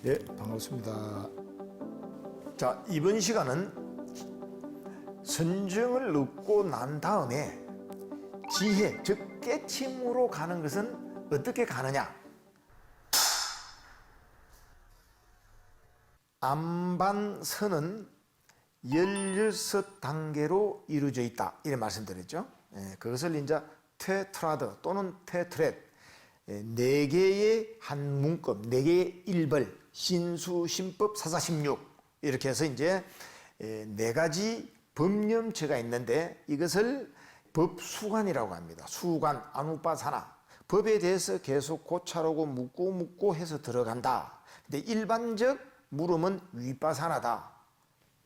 네, 반갑습니다. 자, 이번 시간은 선정을 얻고 난 다음에 지혜, 즉 깨침으로 가는 것은 어떻게 가느냐? 안반선은 16단계로 이루어져 있다, 이렇게 말씀드렸죠. 그것을 이제 테트라드 또는 테트렛, 4개의 한 문법, 4개의 일벌, 신수신법, 사사십육, 이렇게 해서 이제 4가지 법념체가 있는데 이것을 법수관이라고 합니다. 수관, 아누빠사나. 법에 대해서 계속 고찰하고 묻고 해서 들어간다. 근데 일반적 물음은 위빠사나다.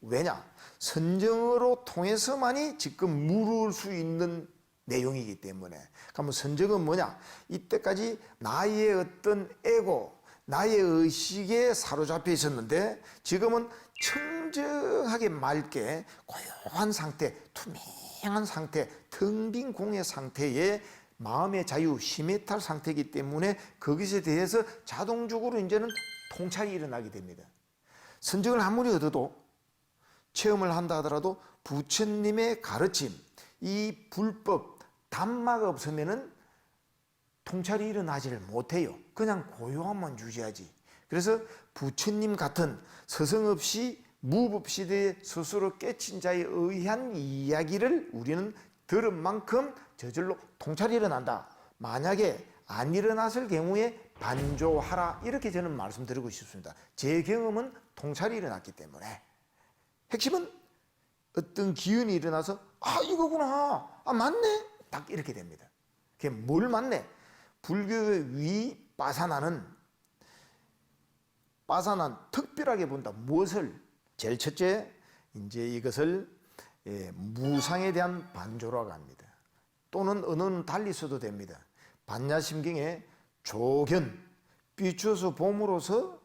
왜냐? 선정으로 통해서만이 지금 물을 수 있는 내용이기 때문에. 그러면 선정은 뭐냐? 이때까지 나의 어떤 에고, 나의 의식에 사로잡혀 있었는데 지금은 청정하게 맑게 고요한 상태, 투명한 상태, 텅 빈 공의 상태에 마음의 자유, 시메탈 상태이기 때문에 거기에 대해서 자동적으로 이제는 통찰이 일어나게 됩니다. 선정을 아무리 얻어도 체험을 한다 하더라도 부처님의 가르침, 이 불법, 단마가 없으면은 통찰이 일어나지를 못해요. 그냥 고요함만 유지하지. 그래서 부처님 같은 서성 없이 무법시대에 스스로 깨친 자에 의한 이야기를 우리는 들은 만큼 저절로 통찰이 일어난다. 만약에 안 일어났을 경우에 반조하라, 이렇게 저는 말씀드리고 싶습니다. 제 경험은 통찰이 일어났기 때문에. 핵심은 어떤 기운이 일어나서 이거구나, 맞네, 딱 이렇게 됩니다. 그게 뭘 맞네? 불교의 위빠사나는 빠사난 특별하게 본다. 무엇을? 제일 첫째, 이제 이것을 무상에 대한 반조라고 합니다. 또는 언어는 달리 써도 됩니다. 반야심경에 조견, 비추어서 봄으로서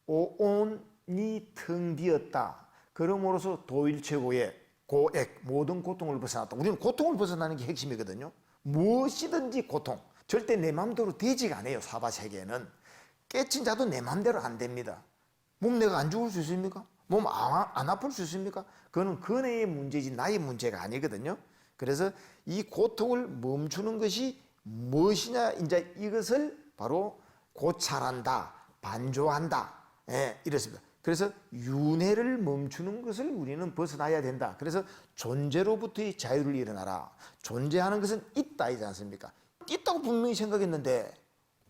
오온이 텅 비었다. 그러므로서 도일체고의 고액, 모든 고통을 벗어났다. 우리는 고통을 벗어나는 게 핵심이거든요. 무엇이든지 고통. 절대 내 마음대로 되지가 않아요. 사바세계는. 깨친 자도 내 마음대로 안 됩니다. 몸 내가 안 죽을 수 있습니까? 몸 안 아플 수 있습니까? 그거는 그네의 문제지 나의 문제가 아니거든요. 그래서 이 고통을 멈추는 것이 무엇이냐, 이제 이것을 바로 고찰한다, 반조한다, 이렇습니다. 그래서 윤회를 멈추는 것을 우리는 벗어나야 된다. 그래서 존재로부터의 자유를 일어나라. 존재하는 것은 있다이지 않습니까? 있다고 분명히 생각했는데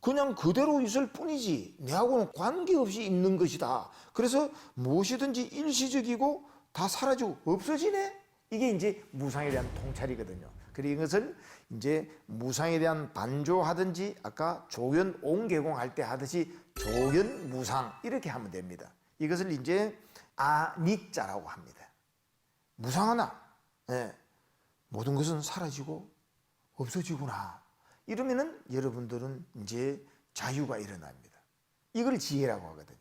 그냥 그대로 있을 뿐이지 내하고는 관계없이 있는 것이다. 그래서 무엇이든지 일시적이고 다 사라지고 없어지네? 이게 이제 무상에 대한 통찰이거든요. 그리고 이것을 이제 무상에 대한 반조하든지 아까 조견 옹개공할 때 하듯이 조견 무상, 이렇게 하면 됩니다. 이것을 이제 아닉자라고 합니다. 무상하나? 모든 것은 사라지고 없어지구나. 이러면은 여러분들은 이제 자유가 일어납니다. 이걸 지혜라고 하거든요.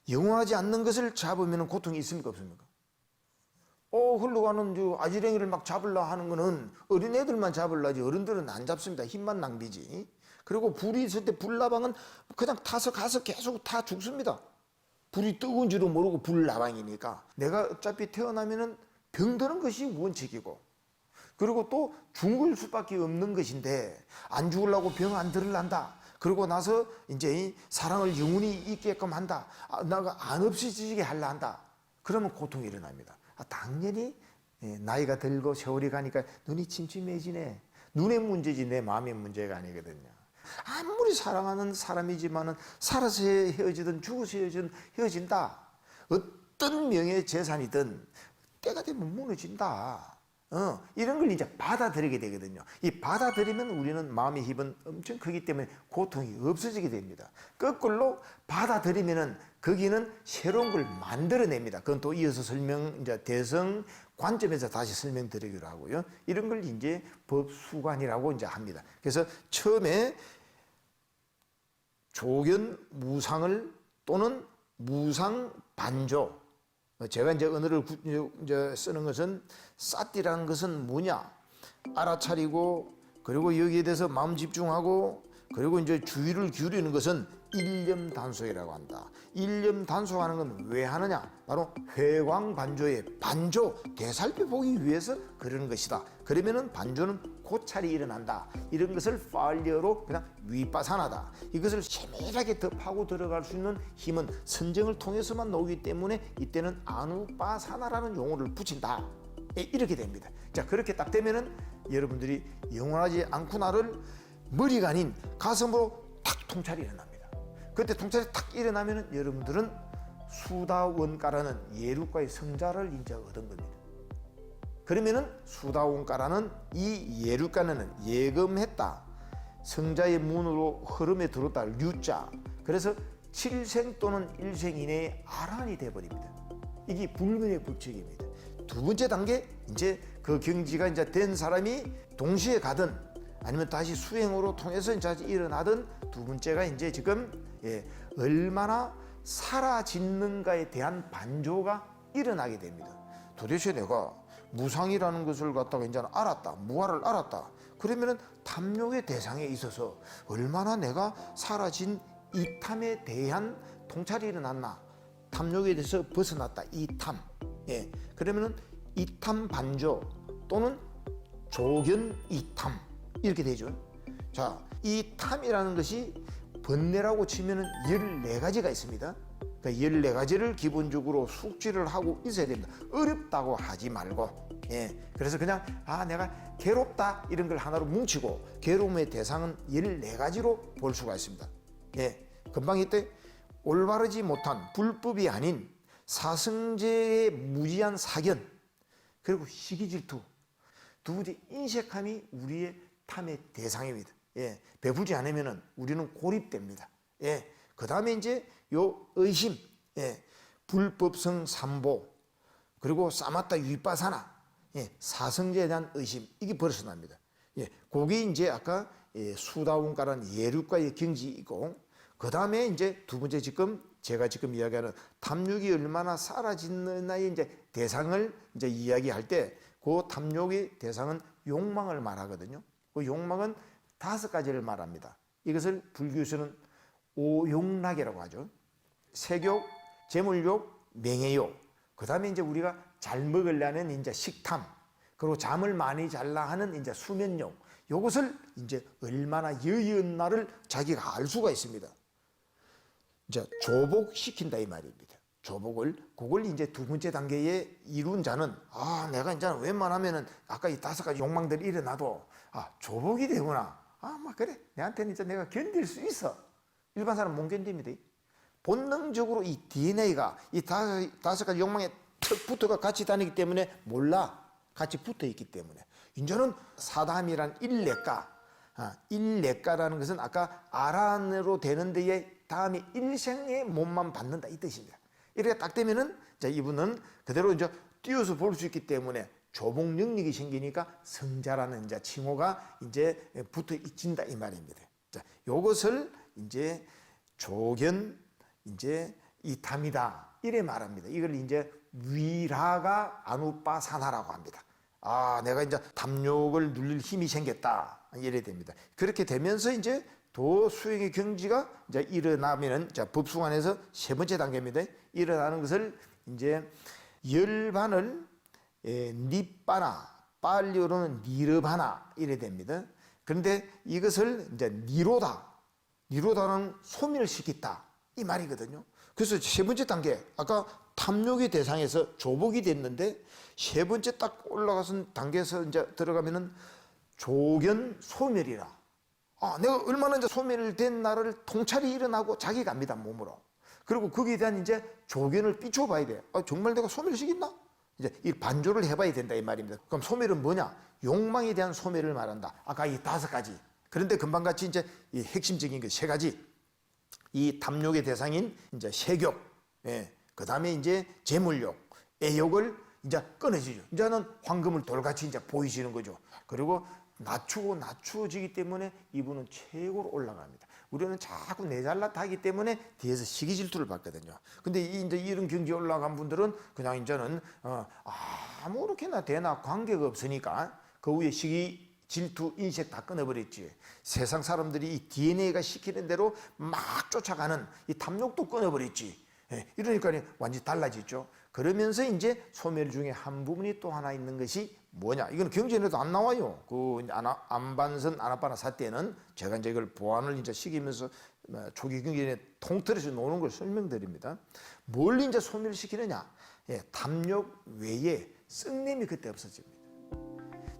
영원하지 않는 것을 잡으면 고통이 있습니까, 없습니까? 흘러가는 아지랭이를 막 잡으려 하는 거는 어린애들만 잡으려지 어른들은 안 잡습니다. 힘만 낭비지. 그리고 불이 있을 때 불나방은 그냥 타서 가서 계속 다 죽습니다. 불이 뜨거운 줄도 모르고 불나방이니까. 내가 어차피 태어나면은 병드는 것이 원칙이고, 그리고 또 죽을 수밖에 없는 것인데 안 죽으려고 병 안 들으란다. 그러고 나서 이제 이 사랑을 영원히 있게끔 한다. 나가 안 없어지게 하려 한다. 그러면 고통이 일어납니다. 당연히 나이가 들고 세월이 가니까 눈이 침침해지네. 눈의 문제지 내 마음의 문제가 아니거든요. 아무리 사랑하는 사람이지만은 살아서 헤어지든 죽어서 헤어진다. 어떤 명예재산이든 때가 되면 무너진다. 이런 걸 이제 받아들이게 되거든요. 이 받아들이면 우리는 마음의 힘은 엄청 크기 때문에 고통이 없어지게 됩니다. 거꾸로 받아들이면은 거기는 새로운 걸 만들어냅니다. 그건 또 이어서 이제 대성 관점에서 다시 설명드리기로 하고요. 이런 걸 이제 법수관이라고 이제 합니다. 그래서 처음에 조견 무상을 또는 무상 반조, 제가 이제 언어를 이제 쓰는 것은 사띠라는 것은 뭐냐? 알아차리고, 그리고 여기에 대해서 마음 집중하고, 그리고 이제 주의를 기울이는 것은 일념단속이라고 한다. 일념단속하는 건 왜 하느냐? 바로 회광반조의 반조 되살펴보기 위해서 그러는 것이다. 그러면은 반조는 고찰이 일어난다. 이런 것을 파일리어로 그냥 위빠사나다. 이것을 세밀하게 더 파고 들어갈 수 있는 힘은 선정을 통해서만 나오기 때문에 이때는 아누빠사나라는 용어를 붙인다. 이렇게 됩니다. 자, 그렇게 딱 되면은 여러분들이 영원하지 않구나를 머리가 아닌 가슴으로 탁 통찰이 일어납니다. 그때 통찰이 탁 일어나면은 여러분들은 수다원가라는 예루가의 성자를 이제 얻은 겁니다. 그러면은 수다원가라는 이 예루가는 예금했다. 성자의 문으로 흐름에 들었다. 류자. 그래서 7생 또는 1생 이내에 아란이 돼버립니다. 이게 불문의 법칙입니다. 두 번째 단계, 이제 그 경지가 이제 된 사람이 동시에 가든 아니면 다시 수행으로 통해서 이제 일어나든 두 번째가 이제 지금 얼마나 사라짓는가에 대한 반조가 일어나게 됩니다. 도대체 내가 무상이라는 것을 갖다가 이제 알았다, 무아를 알았다. 그러면은 탐욕의 대상에 있어서 얼마나 내가 사라진 이탐에 대한 통찰이 일어났나? 탐욕에 대해서 벗어났다. 이탐. 그러면은 이탐 반조 또는 조견 이탐 이렇게 되죠. 자, 이 탐이라는 것이 번뇌라고 치면은 14가지가 있습니다. 그러니까 14가지를 기본적으로 숙지를 하고 있어야 됩니다. 어렵다고 하지 말고. 그래서 그냥 내가 괴롭다 이런 걸 하나로 뭉치고 괴로움의 대상은 14가지로 볼 수가 있습니다. 금방 이때 올바르지 못한 불법이 아닌 사승제의 무지한 사견, 그리고 시기질투, 두 번째 인색함이 우리의 탐의 대상입니다. 베풀지 않으면 우리는 고립됩니다. 그 다음에 이제 요 의심, 불법성 삼보, 그리고 사마타 위빠사나, 사성제에 대한 의심, 이게 벌어서 납니다. 그게 이제 아까 수다운가라는 예류가의 경지이고, 그 다음에 이제 두 번째 지금 제가 지금 이야기하는 탐욕이 얼마나 사라지느냐의 이제 대상을 이제 이야기할 때 그 탐욕의 대상은 욕망을 말하거든요. 그 욕망은 5가지를 말합니다. 이것을 불교에서는 오욕락이라고 하죠. 색욕, 재물욕, 명예욕. 그 다음에 이제 우리가 잘 먹으려는 이제 식탐, 그리고 잠을 많이 잘라 하는 이제 수면욕. 이것을 이제 얼마나 여의었나를 자기가 알 수가 있습니다. 이제 조복시킨다 이 말입니다. 조복을, 그걸 이제 두 번째 단계에 이룬 자는 내가 이제 웬만하면은 아까 이 5가지 욕망들이 일어나도 조복이 되구나. 막 그래. 내한테는 이제 내가 견딜 수 있어. 일반 사람 못 견딥니다. 본능적으로 이 DNA가 이 5가지 욕망에 턱 붙어가 같이 다니기 때문에 몰라. 같이 붙어 있기 때문에. 이제는 사담이란 일례가라는 것은 아까 아란으로 되는 데에 다음에 일생의 몸만 받는다 이 뜻입니다. 이렇게 딱 되면은 이분은 그대로 이제 띄어서 볼 수 있기 때문에 조복 능력이 생기니까 성자라는 이제 칭호가 이제 붙어 있진다 이 말입니다. 자, 요것을 이제 조견 이제 이탐이다 이래 말합니다. 이걸 이제 위라가 아누빠사나라고 합니다. 내가 이제 탐욕을 눌릴 힘이 생겼다 이래 됩니다. 그렇게 되면서 이제 도 수행의 경지가 이제 일어나면은 법수관에서 세 번째 단계입니다. 일어나는 것을 이제 열반을 니빠나 빨리어로는 니르바나 이래 됩니다. 그런데 이것을 이제 니로다는 소멸을 시켰다 이 말이거든요. 그래서 세 번째 단계 아까 탐욕의 대상에서 조복이 됐는데 세 번째 딱 올라가서 단계에서 이제 들어가면은 조견 소멸이라. 내가 얼마나 이제 소멸된 나를 통찰이 일어나고 자기가 압니다 몸으로. 그리고 거기에 대한 이제 조견을 비춰봐야 돼. 정말 내가 소멸시켰나? 이제 이 반조를 해봐야 된다 이 말입니다. 그럼 소멸은 뭐냐? 욕망에 대한 소멸을 말한다. 아까 이 5가지. 그런데 금방 같이 이제 이 핵심적인 그 3가지. 이 탐욕의 대상인 이제 색욕, 그 다음에 이제 재물욕, 애욕을 이제 끊어지죠. 이제는 황금을 돌같이 이제 보이시는 거죠. 그리고 낮추어지기 때문에 이분은 최고로 올라갑니다. 우리는 자꾸 내 잘났다 하기 때문에 뒤에서 시기 질투를 받거든요. 근데 이제 이런 경지에 올라간 분들은 그냥 이제는 아무렇게나 되나 관계가 없으니까 그 위에 시기 질투, 인색 다 끊어버렸지. 세상 사람들이 이 DNA가 시키는 대로 막 쫓아가는 이 탐욕도 끊어버렸지. 예, 이러니까 완전히 달라졌죠. 그러면서 이제 소멸 중에 한 부분이 또 하나 있는 것이 뭐냐? 이건 경전에도 안 나와요. 그 안반선 아나파나 사태는 제가 이제 이걸 보완을 이제 시키면서 초기 경전에 통틀어서 노는 걸 설명드립니다. 뭘 이제 소멸시키느냐? 예, 탐욕 외에 썩냄이 그때 없어집니다.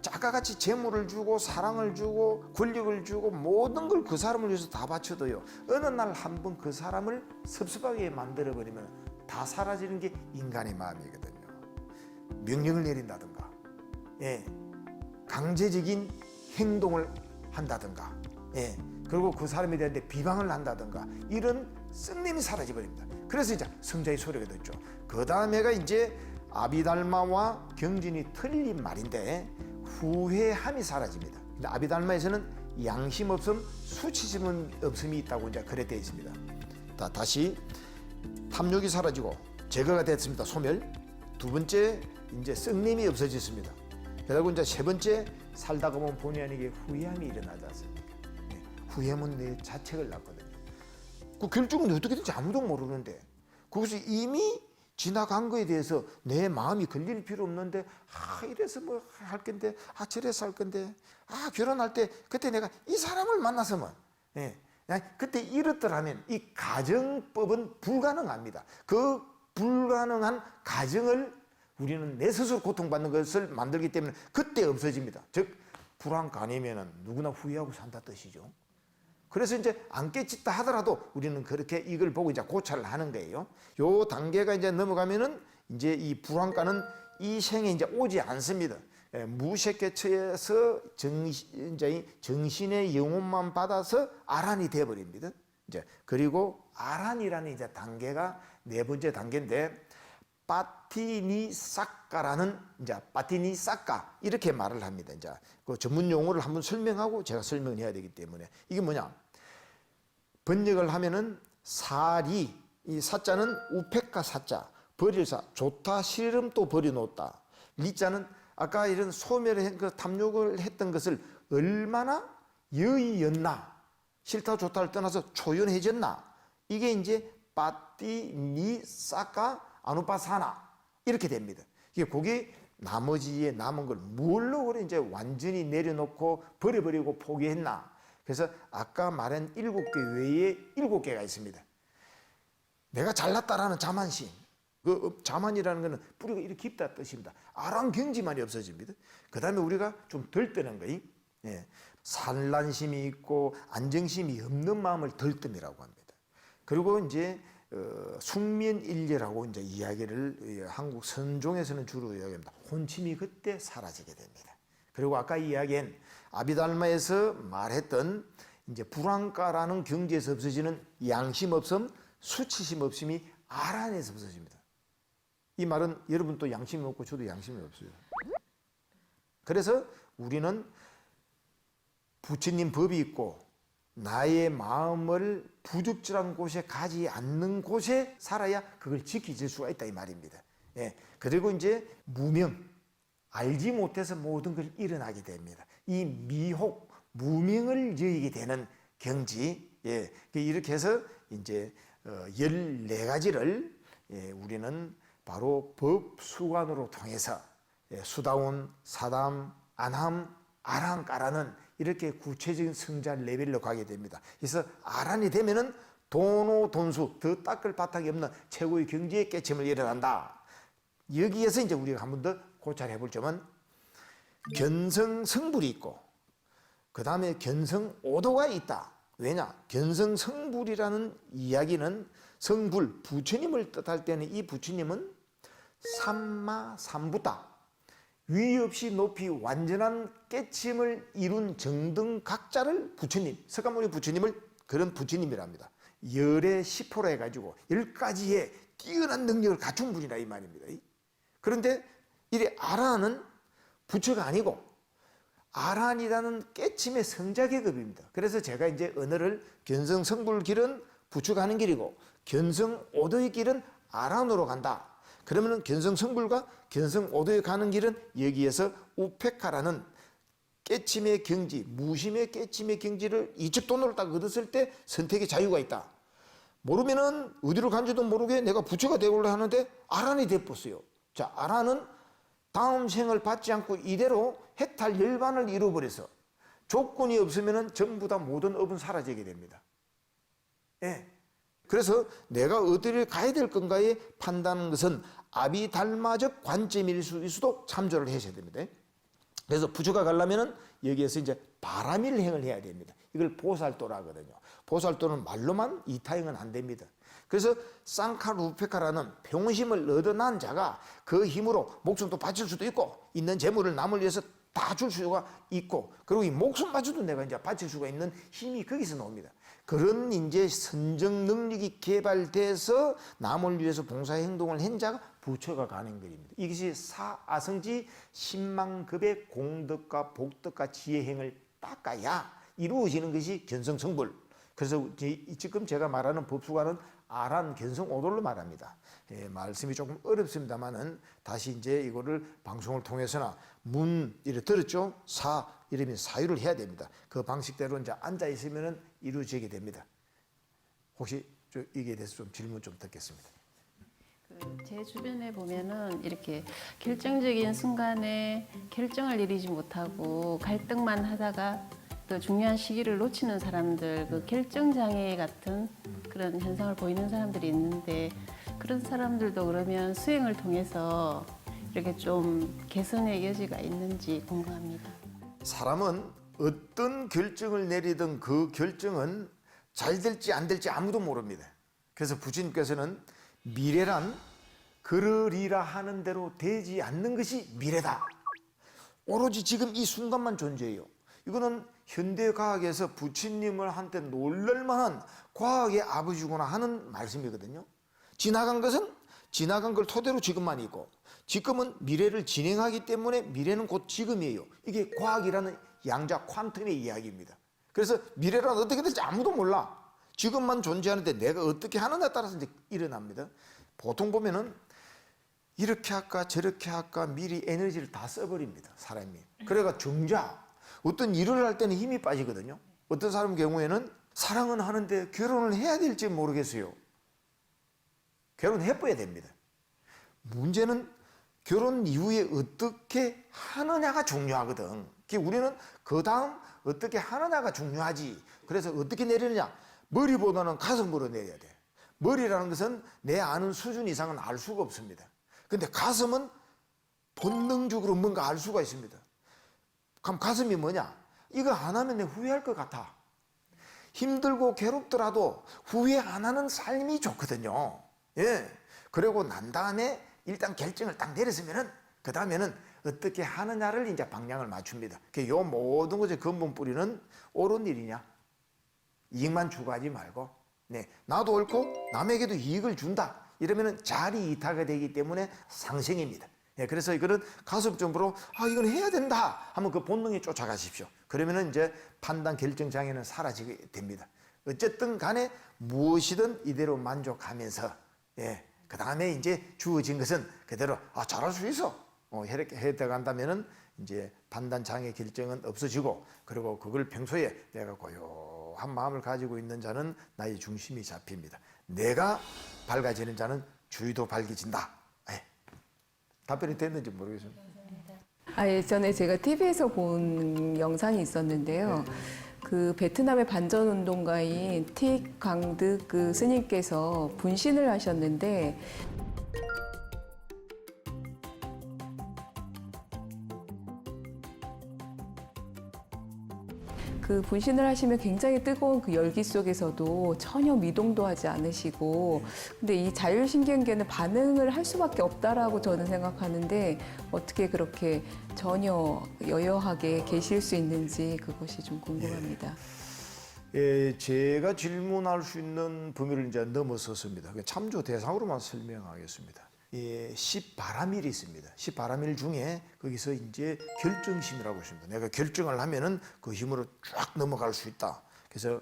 자, 아까 같이 재물을 주고 사랑을 주고 권력을 주고 모든 걸 그 사람을 위해서 다 바쳐도요, 어느 날 한 번 그 사람을 섭섭하게 만들어버리면 다 사라지는 게 인간의 마음이거든요. 명령을 내린다든가, 예, 강제적인 행동을 한다든가, 예, 그리고 그 사람에 대한 비방을 한다든가, 이런 썩냄이 사라져버립니다. 그래서 이제 성자의 소리가 듣죠. 그 다음에가 이제 아비달마와 경진이 틀린 말인데, 후회함이 사라집니다. 근데 아비달마에서는 양심 없음, 수치심 없음이 있다고 이제 그래 되어 있습니다. 다시 탐욕이 사라지고 제거가 됐습니다. 소멸. 두 번째, 이제 썩냄이 없어졌습니다. 그리고 이제 세 번째, 살다가 보면 본의 아니게 후회함이 일어나지 않습니까? 네, 후회하면 내 자책을 낳거든요. 그 결국은 어떻게 될지 아무도 모르는데, 그것이 이미 지나간 거에 대해서 내 마음이 걸릴 필요 없는데, 이래서 뭐 할 건데, 저래서 할 건데, 결혼할 때 그때 내가 이 사람을 만났으면, 예, 그때 이렇더라면 이 가정법은 불가능합니다. 그 불가능한 가정을 우리는 내 스스로 고통받는 것을 만들기 때문에 그때 없어집니다. 즉 불안간이면은 누구나 후회하고 산다 뜻이죠. 그래서 이제 안 깨짓다 하더라도 우리는 그렇게 이걸 보고 이제 고찰을 하는 거예요. 요 단계가 이제 넘어가면은 이제 이 불안감은 이 생에 이제 오지 않습니다. 무색계처에서 정신의 영혼만 받아서 아란이 되어버립니다. 이제 그리고 아란이라는 이제 단계가 네 번째 단계인데, 파티니사카라는 이제 파티니사카 이렇게 말을 합니다. 이제 그 전문 용어를 한번 설명하고 제가 설명을 해야 되기 때문에, 이게 뭐냐? 번역을 하면은 사리, 이 사자는 우페카 사자, 버릴사, 좋다 싫음 또 버려놓다. 리자는 아까 이런 소멸의 그 탐욕을 했던 것을 얼마나 여의였나, 싫다 좋다를 떠나서 초연해졌나, 이게 이제 파티니사카 아누파사나 이렇게 됩니다. 이게 그게 나머지에 남은 걸 뭘로 그래 이제 완전히 내려놓고 버려버리고 포기했나. 그래서 아까 말한 7개 외에 7개가 있습니다. 내가 잘났다라는 자만심. 그 자만이라는 것은 뿌리가 이렇게 깊다 뜻입니다. 아랑경지만이 없어집니다. 그 다음에 우리가 좀 덜 뜨는 거이, 예, 산란심이 있고 안정심이 없는 마음을 덜뜸이라고 합니다. 그리고 이제 숙면일례라고 이제 이야기를 한국 선종에서는 주로 이야기합니다. 혼침이 그때 사라지게 됩니다. 그리고 아까 이야기한 아비달마에서 말했던 이제 불안가라는 경지에서 없어지는 양심 없음, 수치심 없음이 아란에서 없어집니다. 이 말은 여러분도 양심이 없고 저도 양심이 없어요. 그래서 우리는 부처님 법이 있고 나의 마음을 부적절한 곳에 가지 않는 곳에 살아야 그걸 지키질 수가 있다 이 말입니다. 예. 그리고 이제 무명, 알지 못해서 모든 걸 일어나게 됩니다. 이 미혹, 무명을 여기게 되는 경지. 예. 이렇게 해서 이제 14가지를 우리는 바로 법수관으로 통해서 수다운, 사담, 안함, 아랑, 까라는 이렇게 구체적인 성자 레벨로 가게 됩니다. 그래서 아란이 되면은 도노 돈수, 더 닦을 바탕이 없는 최고의 경지의 깨침을 일어난다. 여기에서 이제 우리가 한 번 더 고찰해 볼 점은 견성성불이 있고 그 다음에 견성오도가 있다. 왜냐? 견성성불이라는 이야기는 성불, 부처님을 뜻할 때는 이 부처님은 삼마삼부다. 위 없이 높이 완전한 깨침을 이룬 정등각자를 부처님, 석가모니 부처님을 그런 부처님이랍니다. 열의 10호로 해가지고 10가지의 뛰어난 능력을 갖춘 분이라 이 말입니다. 그런데 이래 아란은 부처가 아니고 아란이라는 깨침의 성자 계급입니다. 그래서 제가 이제 언어를 견성성불 길은 부처가 하는 길이고 견성오도의 길은 아란으로 간다. 그러면 견성성불과 견성오도에 가는 길은 여기에서 우페카라는 깨침의 경지, 무심의 깨침의 경지를 이쪽 돈으로 딱 얻었을 때 선택의 자유가 있다. 모르면은 어디로 간지도 모르게 내가 부처가 되고려 하는데 아란이 돼버렸어요. 자, 아란은 다음 생을 받지 않고 이대로 해탈 열반을 이루어버려서 조건이 없으면은 전부 다 모든 업은 사라지게 됩니다. 예. 그래서 내가 어디를 가야 될 건가에 판단하는 것은 아비달마적 관점일 수도 참조를 하셔야 됩니다. 그래서 부처가 가려면은 여기에서 이제 바라밀 행을 해야 됩니다. 이걸 보살도라 하거든요. 보살도는 말로만 이타행은 안 됩니다. 그래서 쌍카루페카라는 병심을 얻어난 자가 그 힘으로 목숨도 바칠 수도 있고 있는 재물을 남을 위해서 다 줄 수가 있고 그리고 이 목숨마저도 내가 이제 바칠 수가 있는 힘이 거기서 나옵니다. 그런 이제 선정 능력이 개발돼서 남을 위해서 봉사 행동을 한 자가 부처가 가는 것입니다. 이것이 사아성지 10만급의 공덕과 복덕과 지혜행을 닦아야 이루어지는 것이 견성성불. 그래서 지금 제가 말하는 법수관은 아란 견성오돌로 말합니다. 예, 말씀이 조금 어렵습니다만은 다시 이제 이거를 방송을 통해서나 이래 들었죠? 이러면 사유를 해야 됩니다. 그 방식대로 이제 앉아 있으면은 이루어지게 됩니다. 혹시 이게 대해서 좀 질문 좀 듣겠습니다. 제 주변에 보면은 이렇게 결정적인 순간에 결정을 내리지 못하고 갈등만 하다가 또 중요한 시기를 놓치는 사람들, 그 결정장애 같은 그런 현상을 보이는 사람들이 있는데 그런 사람들도 그러면 수행을 통해서 이렇게 좀 개선의 여지가 있는지 궁금합니다. 사람은 어떤 결정을 내리든 그 결정은 잘 될지 안 될지 아무도 모릅니다. 그래서 부처님께서는 미래란 그러리라 하는 대로 되지 않는 것이 미래다. 오로지 지금 이 순간만 존재해요. 이거는 현대과학에서 부처님을 한테 놀랄만한 과학의 아버지구나 하는 말씀이거든요. 지나간 것은 지나간 걸 토대로 지금만 있고 지금은 미래를 진행하기 때문에 미래는 곧 지금이에요. 이게 과학이라는 양자 퀀텀의 이야기입니다. 그래서 미래란 어떻게 될지 아무도 몰라. 지금만 존재하는데 내가 어떻게 하느냐에 따라서 이제 일어납니다. 보통 보면은 이렇게 할까 저렇게 할까 미리 에너지를 다 써버립니다. 사람이. 그래가 정작 어떤 일을 할 때는 힘이 빠지거든요. 어떤 사람 경우에는 사랑은 하는데 결혼을 해야 될지 모르겠어요. 결혼해봐야 됩니다. 문제는 결혼 이후에 어떻게 하느냐가 중요하거든. 우리는 그 다음 어떻게 하느냐가 중요하지. 그래서 어떻게 내리느냐. 머리보다는 가슴으로 내려야 돼. 머리라는 것은 내 아는 수준 이상은 알 수가 없습니다. 근데 가슴은 본능적으로 뭔가 알 수가 있습니다. 그럼 가슴이 뭐냐? 이거 안 하면 내가 후회할 것 같아. 힘들고 괴롭더라도 후회 안 하는 삶이 좋거든요. 예. 그리고 난 다음에 일단 결정을 딱 내렸으면은 그 다음에는 어떻게 하느냐를 이제 방향을 맞춥니다. 요 모든 것의 근본 뿌리는 옳은 일이냐? 이익만 추구하지 말고, 네. 나도 옳고 남에게도 이익을 준다. 이러면은 자리 이타가 되기 때문에 상생입니다. 예, 그래서 이거는 가급적으로 이건 해야 된다 하면 그 본능에 쫓아가십시오. 그러면은 이제 판단 결정 장애는 사라지게 됩니다. 어쨌든 간에 무엇이든 이대로 만족하면서 그 다음에 이제 주어진 것은 그대로 잘할 수 있어. 이렇게 해나간다면은 이제 판단 장애 결정은 없어지고 그리고 그걸 평소에 내가 고요한 마음을 가지고 있는 자는 나의 중심이 잡힙니다. 내가 밝아지는 자는 주위도 밝아진다. 답변이 됐는지 모르겠습니다. 예전에 제가 TV에서 본 영상이 있었는데요. 그 베트남의 반전운동가인 틱 강드 그 스님께서 분신을 하셨는데 그 분신을 하시면 굉장히 뜨거운 그 열기 속에서도 전혀 미동도 하지 않으시고 근데 이 자율신경계는 반응을 할 수밖에 없다라고 저는 생각하는데 어떻게 그렇게 전혀 여여하게 계실 수 있는지 그것이 좀 궁금합니다. 제가 질문할 수 있는 범위를 이제 넘어섰습니다. 참조 대상으로만 설명하겠습니다. 10바라밀이 있습니다. 10바라밀 중에 거기서 이제 결정심이라고 있습니다. 내가 결정을 하면은 그 힘으로 쫙 넘어갈 수 있다. 그래서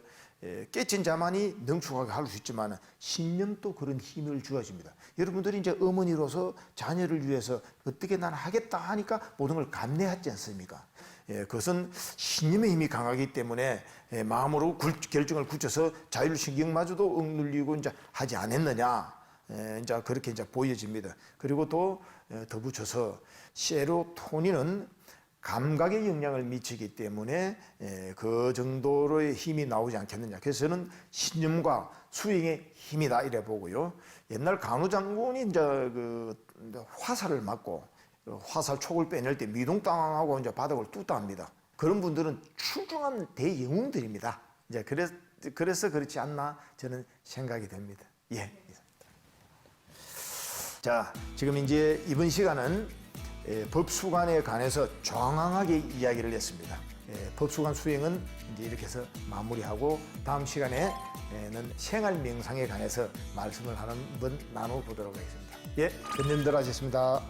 깨친 자만이 능축하게 할 수 있지만 신념도 그런 힘을 주어집니다. 여러분들이 이제 어머니로서 자녀를 위해서 어떻게 난 하겠다 하니까 모든 걸 감내하지 않습니까? 그것은 신념의 힘이 강하기 때문에 마음으로 결정을 굳혀서 자율신경마저도 억눌리고 이제 하지 않았느냐. 이제 그렇게 이제 보여집니다. 그리고 또 더 붙여서 세로토닌은 감각에 영향을 미치기 때문에 그 정도로의 힘이 나오지 않겠느냐. 그래서 저는 신념과 수행의 힘이다 이래 보고요. 옛날 간우장군이 이제 그 화살을 맞고 화살 촉을 빼낼 때 미동당하고 이제 바닥을 뚝딱 합니다. 그런 분들은 출중한 대영웅들입니다. 이제 그래서 그렇지 않나 저는 생각이 됩니다. 예. 자, 지금 이제 이번 시간은 법수관에 관해서 정확하게 이야기를 했습니다. 법수관 수행은 이제 이렇게 해서 마무리하고 다음 시간에는 생활 명상에 관해서 말씀을 한번 나눠보도록 하겠습니다. 예, 견님들 하셨습니다.